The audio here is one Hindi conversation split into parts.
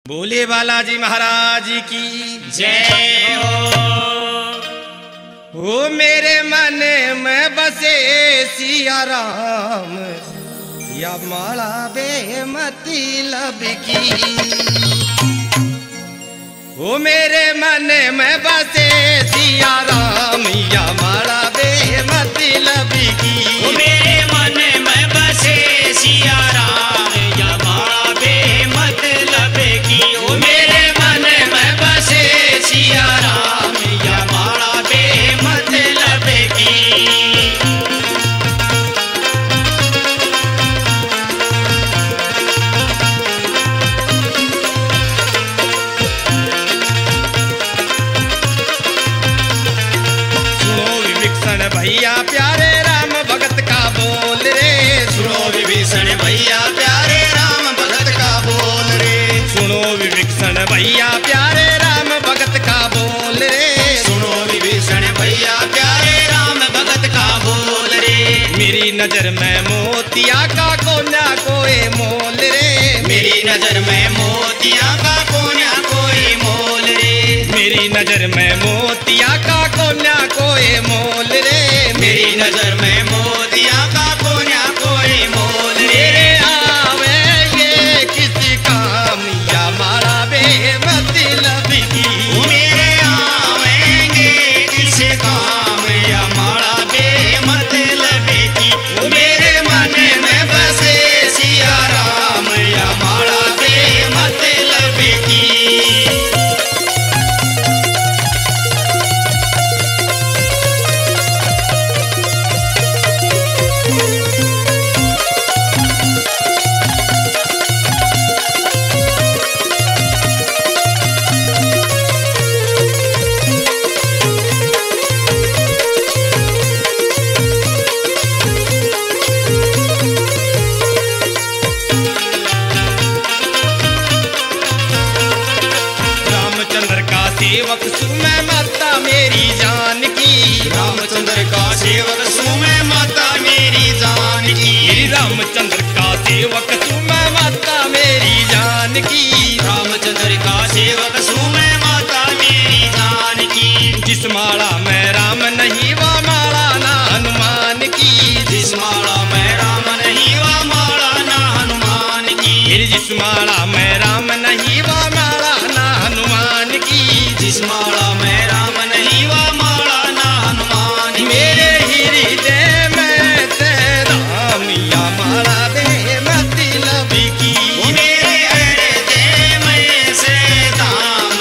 बोले बालाजी महाराज की जय हो मेरे मन में बसे सिया राम या माला बेमतलब की। हो मेरे मन में बसे सिया राम या माला बेमतलब की। हो मेरे मन में बसे सिया राम या माला बेमतलब की। हो मेरे मन में बसे सिया राम या माला बेमतलब की। भैया प्यारे राम भगत का बोल रे। सुनो विभीषण भैया प्यारे राम भगत का बोल रे। सुनो विभीषण भैया प्यारे राम भगत का बोल रे। सुनो विभीषण भैया प्यारे राम भगत का बोल रे। मेरी नजर में मोतिया का कोना कोई मोल रे। मेरी नजर में मोतिया का कोना कोई मोल रे। मेरी नजर में मोतिया का कोना कोई मोल रे। मेरी नजर में मोतिया का कोना कोई मोल रे। मेरे आवेंगे किसी काम या माला बेमतलब की। मेरे आवेंगे किस काम या माला बेमतलब की। मेरे मन में बसे सिया राम या माला बेमतलब की। सेवक सुमे माता मेरी जान की। रामचंद्र का सेवक सुमे माता मेरी जान की। रामचंद्र का सेवक सुमे माता मेरी जान की। रामचंद्र का सेवक सुमे माता मेरी जान की। जिस माला में राम नहीं वो माला ना हनुमान की। जिस माला में राम नहीं वो माला ना हनुमान की। जिस माला में राम नहीं वो माला ना हनुमान की। जिस माला में राम नहीं वो माला ना हनुमान की। मेरे हृदय में से राम या माला बेमतलब की। मेरे हृदय में से राम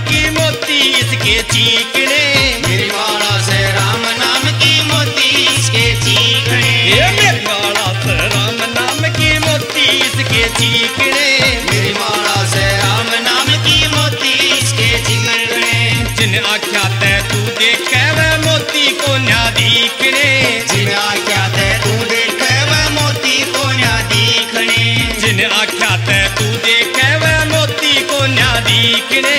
की मोती इसके चीकने, मेरी माला से राम नाम की मोती इसके चीकने, ये मेरी माला से राम नाम की मोती इसके चीकने, मेरी माला से राम नाम की मोती इसके चीकने। जिन आख्या ते तू देखे वह मोती को न्या दीखने, जिन आख्या ते तू देखे वह मोती को न्या दीखने, जिन आख्या ते तू देखे वह मोती को न्या दीखने,